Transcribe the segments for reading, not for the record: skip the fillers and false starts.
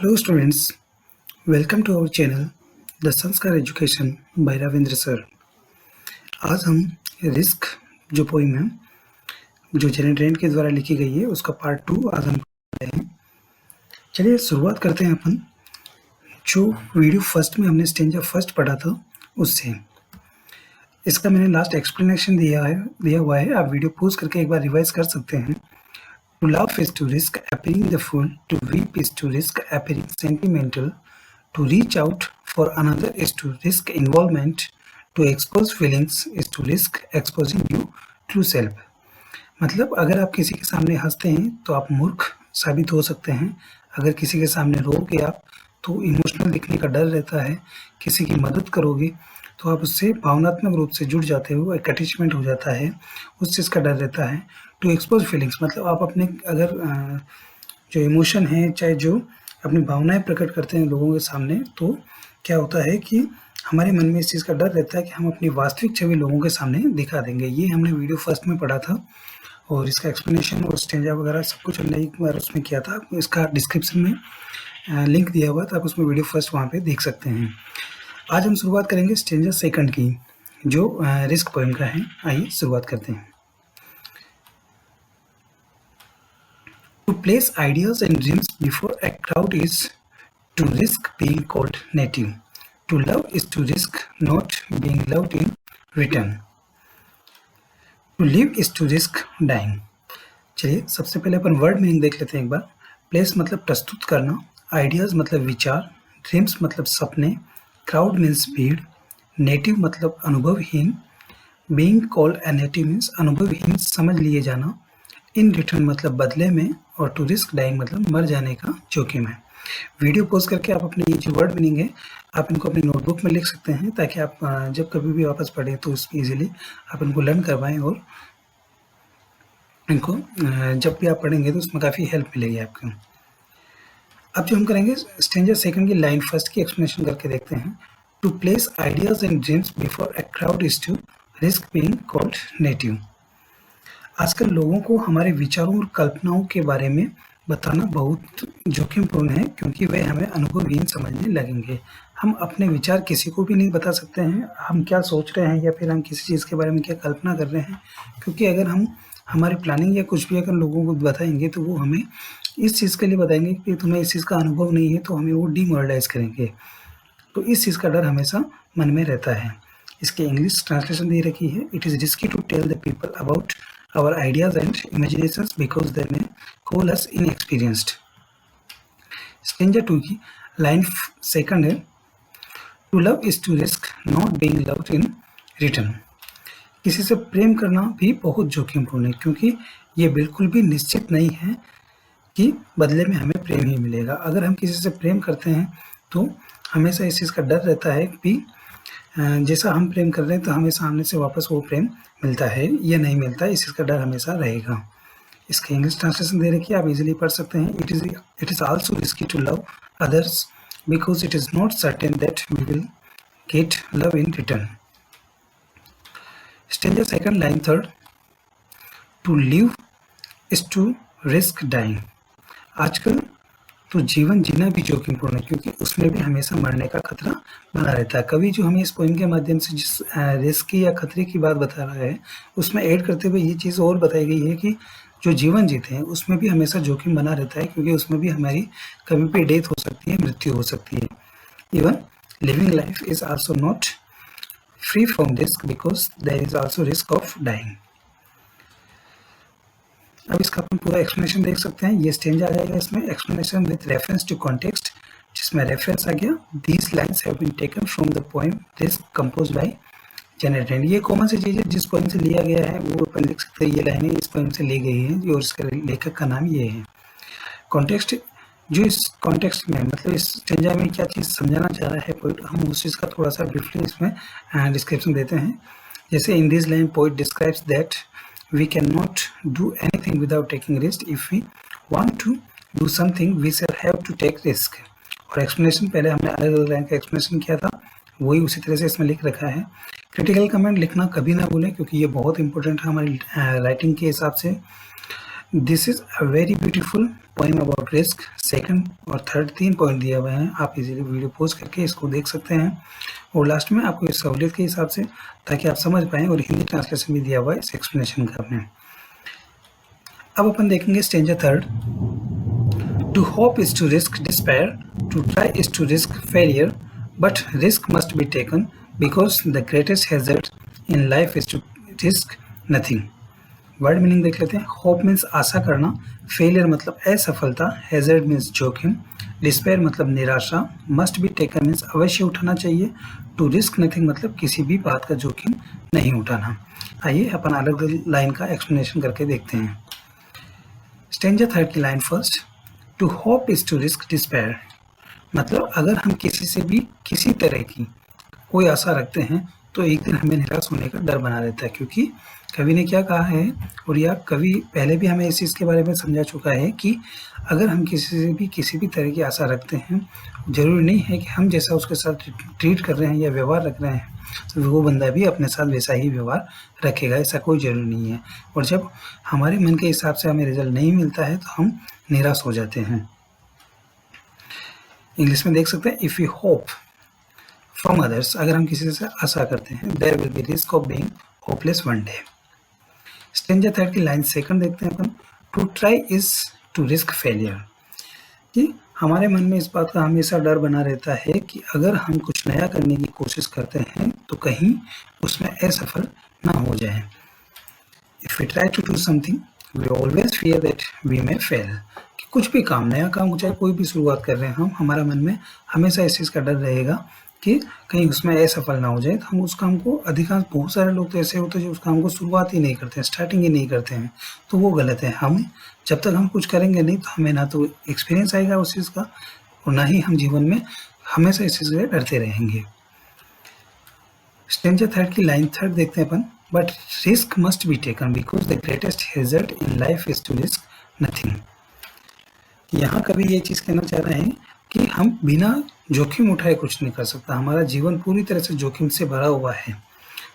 Hello students, welcome to our channel The संस्कार education by Ravindra sir. आज हम risk जो पोइम है जो जेनेट रेंट के द्वारा लिखी गई है उसका पार्ट 2 आज हम पढ़ रहे हैं। चलिए शुरुआत करते हैं अपन जो वीडियो फर्स्ट में हमने स्टेंजा फर्स्ट पढ़ा था उससे। इसका मैंने लास्ट एक्सप्लेनेशन दिया हुआ है, आप वीडियो पॉज करके एक बार रिवाइज कर सकते हैं। To laugh is to risk appearing the fool, to weep is to risk appearing sentimental, to reach out for another is to risk involvement, to expose feelings is to risk exposing your true self। मतलब अगर आप किसी के सामने हंसते हैं तो आप मूर्ख साबित हो सकते हैं, अगर किसी के सामने रोगे आप तो इमोशनल दिखने का डर रहता है, किसी की मदद करोगे तो आप उससे भावनात्मक रूप से जुड़ जाते हो, एक अटैचमेंट हो जाता है, उस चीज़ का डर रहता है। टू एक्सपोज फीलिंग्स मतलब आप अपने अगर जो इमोशन है चाहे जो अपनी भावनाएं प्रकट करते हैं लोगों के सामने तो क्या होता है कि हमारे मन में इस चीज़ का डर रहता है कि हम अपनी वास्तविक छवि लोगों के सामने दिखा देंगे। ये हमने वीडियो फर्स्ट में पढ़ा था और इसका एक्सप्लेनेशन और स्टेंजा वगैरह सब कुछ हमने एक बार उसमें किया था। इसका डिस्क्रिप्शन में लिंक दिया हुआ था, आप उसमें वीडियो फर्स्ट वहाँ पे देख सकते हैं। आज हम शुरुआत करेंगे स्टेंजा सेकंड की जो रिस्क पोएम का है। आइए शुरुआत करते हैं। To place ideas and dreams before a crowd is to risk being called native. To love is to risk not being loved in return. To live is to risk dying. चलिए सबसे पहले अपन word meaning देख लेते हैं एक बार। Place मतलब प्रस्तुत करना, आइडियाज मतलब विचार, ड्रीम्स मतलब सपने, क्राउड मीन्स भीड़, नेटिव मतलब अनुभवहीन, being called a native means अनुभवहीन समझ लिए जाना, इन रिटर्न मतलब बदले में, और टू रिस्क डाइंग मतलब मर जाने का जोखिम है। वीडियो पॉज करके आप अपनी ये जो वर्ड मीनिंग है आप इनको अपनी नोटबुक में लिख सकते हैं ताकि आप जब कभी भी वापस पढ़ें तो उसमें इजीली आप इनको लर्न करवाएं और इनको जब भी आप पढ़ेंगे तो उसमें काफ़ी हेल्प मिलेगी आपको। अब जो हम करेंगे स्टेंजा सेकंड की लाइन फर्स्ट की एक्सप्लेनेशन करके देखते हैं। To place ideas and dreams before a crowd is to risk being called native. आजकल लोगों को हमारे विचारों और कल्पनाओं के बारे में बताना बहुत जोखिमपूर्ण है क्योंकि वे हमें अनुभवहीन समझने लगेंगे। हम अपने विचार किसी को भी नहीं बता सकते हैं, हम क्या सोच रहे हैं या फिर हम किसी चीज़ के बारे में क्या कल्पना कर रहे हैं, क्योंकि अगर हम हमारी प्लानिंग या कुछ भी अगर लोगों को बताएंगे तो वो हमें इस चीज़ के लिए बताएंगे कि तुम्हें इस चीज़ का अनुभव नहीं है, तो हमें वो डिमोरलाइज करेंगे। तो इस चीज़ का डर हमेशा मन में रहता है। इसकी इंग्लिश ट्रांसलेशन दे रखी है। It is risky to tell the people about our ideas and imaginations because they may call us inexperienced। Stanza 2 की लाइन सेकंड है। To love is to risk not being loved in return. किसी से प्रेम करना भी बहुत जोखिमपूर्ण है क्योंकि ये बिल्कुल भी निश्चित नहीं है कि बदले में हमें प्रेम ही मिलेगा। अगर हम किसी से प्रेम करते हैं तो हमेशा इस चीज़ का डर रहता है कि जैसा हम प्रेम कर रहे हैं तो हमें सामने से वापस वो प्रेम मिलता है या नहीं मिलता है, इस चीज़ का डर हमेशा रहेगा। इसका इंग्लिश ट्रांसलेशन दे रखी है, आप इजीली पढ़ सकते हैं। It is also risky to love others because it is not certain that we will get love in return. Stanza second line third. To live is to risk dying. आजकल तो जीवन जीना भी जोखिमपूर्ण है क्योंकि उसमें भी हमेशा मरने का खतरा बना रहता है। कवि जो हमें इस पोइम के माध्यम से जिस रिस्क की या खतरे की बात बता रहा है उसमें ऐड करते हुए ये चीज़ और बताई गई है कि जो जीवन जीते हैं उसमें भी हमेशा जोखिम बना रहता है क्योंकि उसमें भी हमारी कभी भी डेथ हो सकती है, मृत्यु हो सकती है। Even living life is also not free from risk because there is also risk of dying. अब इसका अपन पूरा एक्सप्लेनेशन देख सकते हैं। ये स्टेंजा आ जाएगा इसमें explanation with reference to context, जिसमें रेफरेंस आ गया these lines have been taken from the poem risk composed by Janet Rand. ये कॉमन सी चीज़ है, जिस पोएम से लिया गया है वो अपन देख सकते हैं। ये लाइनें इस पोएम से ली गई हैं और इसका लेखक का नाम ये है। कॉन्टेक्स्ट जो इस कॉन्टेक्स्ट में मतलब इस स्टेंजा में क्या चीज़ समझाना चाह रहा है पोइट, हम उस चीज़ का थोड़ा सा ब्रीफली इसमें डिस्क्रिप्शन देते हैं। जैसे in this line poet describes that we cannot do anything without taking risk. If we want to do something we shall have to take risk। और एक्सप्लेनेशन पहले हमने अलग अलग लाइन का एक्सप्लेनेशन किया था, वही उसी तरह से इसमें लिख रखा है। क्रिटिकल कमेंट लिखना कभी ना भूलें क्योंकि ये बहुत इंपॉर्टेंट है हमारी राइटिंग के हिसाब से। This is a very beautiful poem about risk. Second और थर्ड 3 पॉइंट दिए हुए हैं, आप इजीली वीडियो पॉज करके इसको देख सकते हैं और लास्ट में आपको इस सहूलियत के हिसाब से ताकि आप समझ पाएँ और हिंदी ट्रांसलेशन भी दिया हुआ है इस एक्सप्लेनेशन का में। अब अपन देखेंगे stanza third. To hope is to risk despair, to try is to risk failure, but risk must be taken because the greatest hazard in life is to risk nothing. Word meaning देख लेते हैं। Hope means आशा करना, failure मतलब असफलता, hazard means जोखिम, despair मतलब निराशा, must be taken means अवश्य उठाना चाहिए, टू रिस्क नथिंग मतलब किसी भी बात का जोखिम नहीं उठाना। आइए अपन अलग अलग लाइन का एक्सप्लेनेशन करके देखते हैं। स्टेंजा थर्ड की line first. To hope is to risk despair, मतलब अगर हम किसी से भी किसी तरह की कोई आशा रखते हैं तो एक दिन हमें निराश होने का डर बना देता है, क्योंकि कवि ने क्या कहा है और या कवि पहले भी हमें इस चीज़ के बारे में समझा चुका है कि अगर हम किसी से भी किसी भी तरह की आशा रखते हैं, जरूरी नहीं है कि हम जैसा उसके साथ ट्रीट कर रहे हैं या व्यवहार रख रहे हैं तो वो बंदा भी अपने साथ वैसा ही व्यवहार रखेगा, ऐसा कोई जरूरी नहीं है। और जब हमारे मन के हिसाब से हमें रिजल्ट नहीं मिलता है तो हम निराश हो जाते हैं। इंग्लिश में देख सकते हैं, if you hope from others, अगर हम किसी से आशा करते हैं, there will be risk of being hopeless one day. Stanza third की लाइन सेकंड देखते हैं अपन। To try is to risk failure, कि हमारे मन में इस बात का हमेशा डर बना रहता है कि अगर हम कुछ नया करने की कोशिश करते हैं तो कहीं उसमें असफल ना हो जाए। If we try to do something we always fear that we may fail, कि कुछ भी काम, नया काम चाहे कोई भी शुरुआत कर रहे हैं हम, हमारा मन में हमेशा इस चीज़ का डर रहेगा कि कहीं उसमें असफल ना हो जाए। तो हम उस काम को, अधिकांश बहुत सारे लोग तो ऐसे होते हैं जो उस काम को शुरुआत ही नहीं करते हैं, स्टार्टिंग ही नहीं करते हैं, तो वो गलत है। हमें जब तक हम कुछ करेंगे नहीं तो हमें ना तो एक्सपीरियंस आएगा उस चीज़ का और ना ही हम जीवन में हमेशा इस चीज़ से डरते रहेंगे। स्टेंजा थर्ड की लाइन थर्ड देखते हैं अपन। But risk must be taken because the greatest hazard in life is to risk nothing. यहाँ कभी ये चीज़ कहना चाह रहे हैं कि हम बिना जोखिम उठाए कुछ नहीं कर सकता। हमारा जीवन पूरी तरह से जोखिम से भरा हुआ है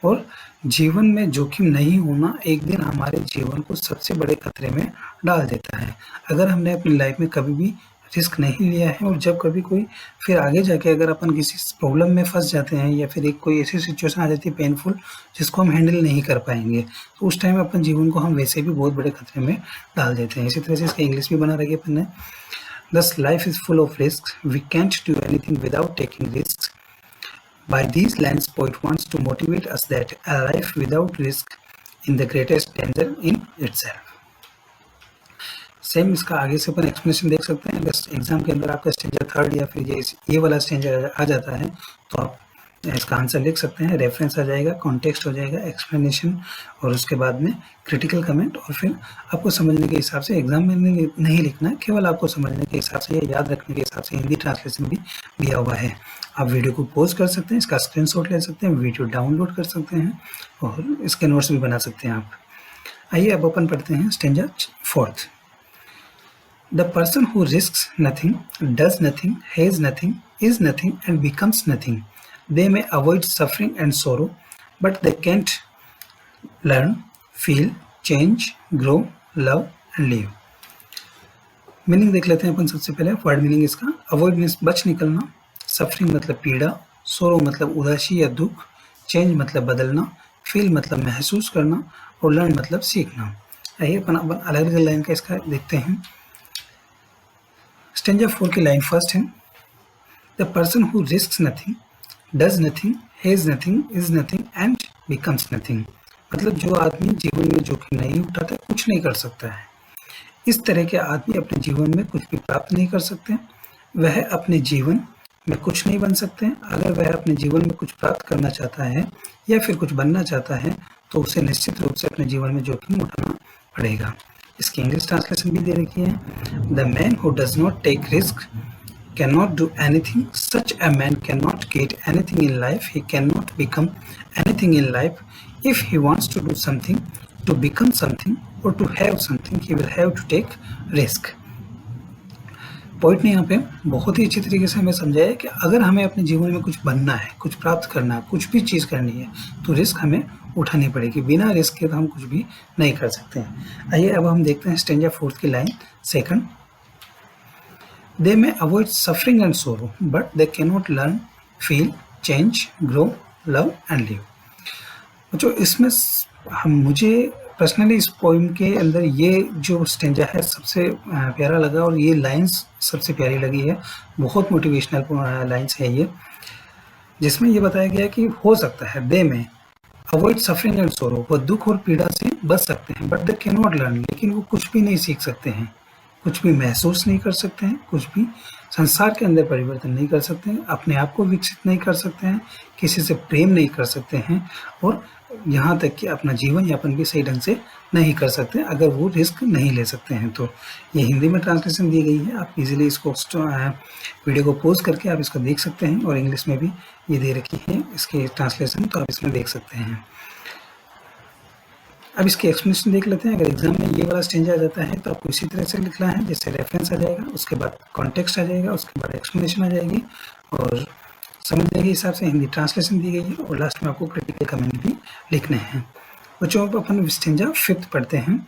और जीवन में जोखिम नहीं होना एक दिन हमारे जीवन को सबसे बड़े खतरे में डाल देता है। अगर हमने अपनी लाइफ में कभी भी रिस्क नहीं लिया है और जब कभी कोई फिर आगे जाके अगर अपन किसी प्रॉब्लम में फंस जाते हैं या फिर एक कोई ऐसी सिचुएशन आ जाती है पेनफुल जिसको हम हैंडल नहीं कर पाएंगे, तो उस टाइम अपन जीवन को हम वैसे भी बहुत बड़े खतरे में डाल देते हैं। इसी तरह से इसका इंग्लिश भी बना रखी अपन ने। Thus, life is full of risks. We can't do anything without taking risks. By these lines, poet wants to motivate us that a life without risk in the greatest danger in itself. Same इसका आगे से अपन explanation देख सकते हैं। अगर exam के अंदर आपका स्टेंजा थर्ड या फिर ये वाला स्टेंजा आ जाता है तो आप इसका आंसर लिख सकते हैं। रेफरेंस आ जाएगा, कॉन्टेक्स्ट हो जाएगा, एक्सप्लेनेशन और उसके बाद में क्रिटिकल कमेंट, और फिर आपको समझने के हिसाब से एग्जाम में नहीं लिखना है, केवल आपको समझने के हिसाब से या याद रखने के हिसाब से हिंदी ट्रांसलेशन भी दिया हुआ है। आप वीडियो को पॉज कर सकते हैं, इसका स्क्रीनशॉट ले सकते हैं, वीडियो डाउनलोड कर सकते हैं और इसके नोट्स भी बना सकते हैं आप। आइए अब अपन पढ़ते हैं stanza fourth. The person who risks nothing, does nothing, has nothing, is nothing and becomes nothing, they may avoid suffering and sorrow, but they can't learn, feel, change, grow, love and live. Meaning देख लेते हैं अपन सबसे पहले। Word meaning इसका, avoid means बच निकलना, suffering मतलब पीड़ा, सोरो मतलब उदासी या दुख, चेंज मतलब बदलना, फील मतलब महसूस करना और लर्न मतलब सीखना। आइए अपन अलग अलग लाइन का इसका देखते हैं। स्टेंजा 4 की लाइन फर्स्ट है। The person who risks nothing, does nothing, has nothing, is nothing and becomes nothing, मतलब जो आदमी जीवन में जोखिम नहीं उठाता कुछ नहीं कर सकता है। इस तरह के आदमी अपने जीवन में कुछ भी प्राप्त नहीं कर सकते, वह अपने जीवन में कुछ नहीं बन सकते। अगर वह अपने जीवन में कुछ प्राप्त करना चाहता है या फिर कुछ बनना चाहता है तो उसे निश्चित रूप से अपने जीवन में जोखिम उठाना पड़ेगा। इसकी इंग्लिश ट्रांसलेशन भी दे रखी है। The man who does not take risk cannot do anything. Such a man cannot get anything in life. He cannot become anything in life. If he wants to do something, to become something or to have something, he will have to take risk. Point ने यहाँ पे बहुत ही अच्छी तरीके से हमें समझाया कि अगर हमें अपने जीवन में कुछ बनना है, कुछ प्राप्त करना है, कुछ भी चीज़ करनी है तो रिस्क हमें उठानी पड़ेगी। बिना रिस्क के तो हम कुछ भी नहीं कर सकते हैं। आइए अब हम देखते हैं स्टेंजा 4 की line second. They may avoid suffering and सोरो but they can not learn, feel, change, grow, love and live. जो इसमें मुझे पर्सनली इस पोइम के अंदर ये जो स्टेंजा है सबसे प्यारा लगा और ये लाइंस सबसे प्यारी लगी है। बहुत मोटिवेशनल लाइंस है ये, जिसमें ये बताया गया है कि हो सकता है दे में अवॉइड सफरिंग एंड सोरो, वो दुख और पीड़ा से बच सकते हैं, but they can not learn, लेकिन वो कुछ भी नहीं सीख सकते हैं, कुछ भी महसूस नहीं कर सकते हैं, कुछ भी संसार के अंदर परिवर्तन नहीं कर सकते हैं, अपने आप को विकसित नहीं कर सकते हैं, किसी से प्रेम नहीं कर सकते हैं और यहाँ तक कि अपना जीवन यापन भी सही ढंग से नहीं कर सकते अगर वो रिस्क नहीं ले सकते हैं। तो ये हिंदी में ट्रांसलेशन दी गई है, आप इजीली इसको वीडियो को पॉज करके आप इसको देख सकते हैं और इंग्लिश में भी ये दे रखी है इसकी ट्रांसलेशन, तो आप इसमें देख सकते हैं। अब इसके एक्सप्लेनेशन देख लेते हैं। अगर एग्जाम में ये वाला स्टेंजा आ जाता है तो आपको इसी तरह से लिखना है, जैसे रेफरेंस आ जाएगा, उसके बाद कॉन्टेक्स्ट आ जाएगा, उसके बाद एक्सप्लेनेशन आ जाएगी और समझने के हिसाब से हिंदी ट्रांसलेशन दी गई है और लास्ट में आपको क्रिटिकल कमेंट भी लिखने हैं। बच्चों अब अपन स्टेंजा 5 पढ़ते हैं।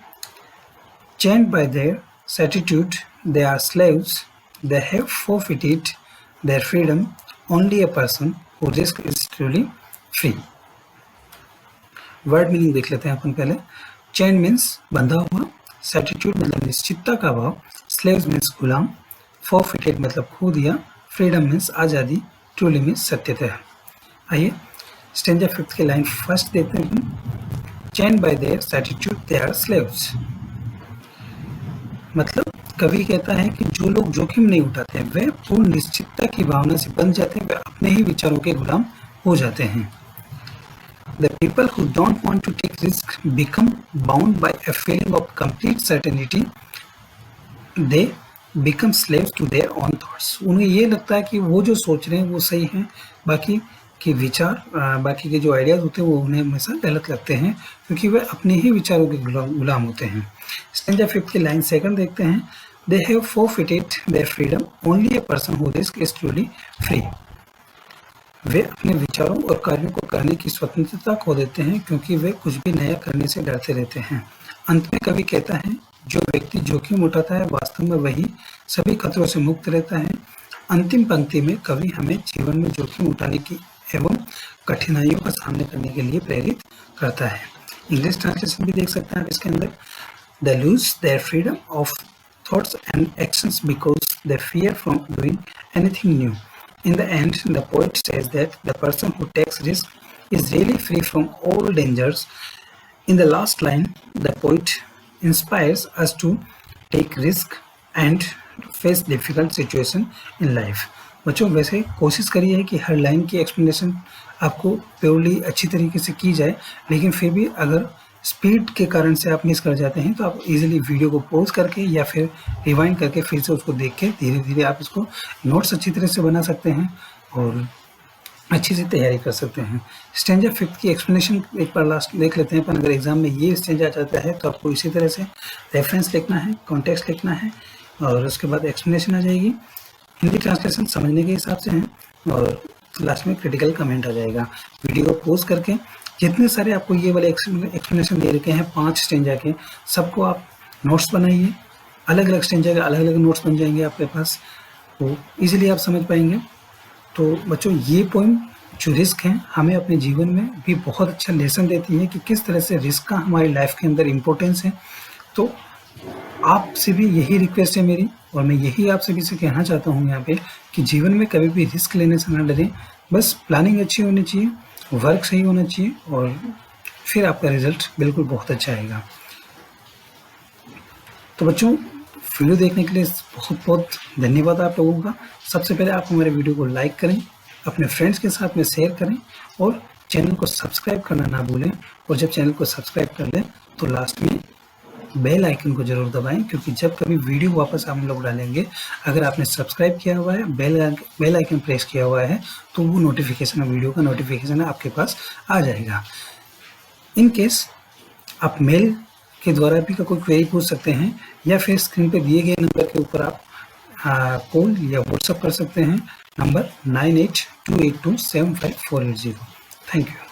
Chained by their certitude they are slaves, they have forfeited their freedom, only a person who risks is truly free। Word meaning देख लेते हैं अपन पहले। चेन मीन्स बंधा हुआ, सर्टिट्यूड मतलब निश्चितता का भाव, स्लेव्स मीन्स गुलाम, forfeited मतलब खो दिया, फ्रीडम मीन्स आज़ादी, ट्रूली मीन्स सत्यता। आइए स्टेंजा 5 की लाइन फर्स्ट देखते हैं। Chain by their certitude they are slaves, मतलब कवि कहता है कि जो लोग जोखिम नहीं उठाते हैं वे पूर्ण निश्चितता की भावना से बंध जाते हैं, वे अपने ही विचारों के गुलाम हो जाते हैं। The people who don't want to take risks become bound by a feeling of complete certainty. They become slaves to their own thoughts. उन्हें ये लगता है कि वो जो सोच रहे हैं वो सही है, बाकी के विचार, बाकी के जो आइडियाज होते हैं वो उन्हें हमेशा गलत लगते हैं क्योंकि वे अपने ही विचारों के गुलाम होते हैं। स्टेंजा 5 की लाइन सेकंड देखते हैं। They have forfeited their freedom. Only a person who risks is truly free. वे अपने विचारों और कार्यों को करने की स्वतंत्रता खो देते हैं क्योंकि वे कुछ भी नया करने से डरते रहते हैं। अंत में कवि कहता है जो व्यक्ति जोखिम उठाता है वास्तव में वही सभी खतरों से मुक्त रहता है। अंतिम पंक्ति में कवि हमें जीवन में जोखिम उठाने की एवं कठिनाइयों का सामना करने के लिए प्रेरित करता है। इंग्लिश ट्रांसलेशन भी देख सकते हैं आप इसके अंदर। They lose their freedom of thoughts and actions because they fear from doing anything new. In the end, the poet says that the person who takes risk is really free from all dangers. In the last line, the poet inspires us to take risk and face difficult situation in life. बच्चों वैसे कोशिश करिए कि हर line की explanation आपको purely अच्छी तरीके से की जाए, लेकिन फिर भी अगर स्पीड के कारण से आप मिस कर जाते हैं तो आप इजीली वीडियो को पॉज करके या फिर रिवाइंड करके फिर से उसको देख के धीरे धीरे आप इसको नोट्स अच्छी तरह से बना सकते हैं और अच्छी से तैयारी कर सकते हैं। स्टेंजा 5 की एक्सप्लेनेशन एक बार लास्ट देख लेते हैं। पर अगर एग्जाम में ये स्टेंजा आ जाता है तो आपको इसी तरह से रेफरेंस लिखना है, कॉन्टेक्स्ट लिखना है और उसके बाद एक्सप्लेनेशन आ जाएगी। हिंदी ट्रांसलेशन समझने के हिसाब से है और लास्ट में क्रिटिकल कमेंट आ जाएगा। वीडियो को पॉज करके जितने सारे आपको ये वाले एक्सप्लेनेशन दे रखे हैं 5 स्टेंजा के, सबको आप नोट्स बनाइए। अलग अलग स्टेंजा के अलग अलग नोट्स बन जाएंगे आपके पास, तो इजीली आप समझ पाएंगे। तो बच्चों ये पोइम जो रिस्क है हमें अपने जीवन में भी बहुत अच्छा लेसन देती है कि किस तरह से रिस्क का हमारी लाइफ के अंदर इम्पोर्टेंस है। तो आपसे भी यही रिक्वेस्ट है मेरी और मैं यही आप सभी से कहना चाहता हूँ यहाँ पे कि जीवन में कभी भी रिस्क लेने से ना डरें। बस प्लानिंग अच्छी होनी चाहिए, वर्क सही होना चाहिए और फिर आपका रिजल्ट बिल्कुल बहुत अच्छा आएगा। तो बच्चों वीडियो देखने के लिए बहुत बहुत धन्यवाद आप लोगों का। सबसे पहले आप हमारे वीडियो को लाइक करें, अपने फ्रेंड्स के साथ में शेयर करें और चैनल को सब्सक्राइब करना ना भूलें। और जब चैनल को सब्सक्राइब कर लें तो लास्ट में बेल आइकन को जरूर दबाएं, क्योंकि जब कभी वीडियो वापस हम लोग डालेंगे, अगर आपने सब्सक्राइब किया हुआ है, बेल आइकन प्रेस किया हुआ है, तो वो नोटिफिकेशन, वीडियो का नोटिफिकेशन आपके पास आ जाएगा। इन केस आप मेल के द्वारा भी कोई क्वेरी पूछ सकते हैं या फिर स्क्रीन पे दिए गए नंबर के ऊपर आप कॉल या व्हाट्सएप कर सकते हैं, नंबर 9828275480। Thank you.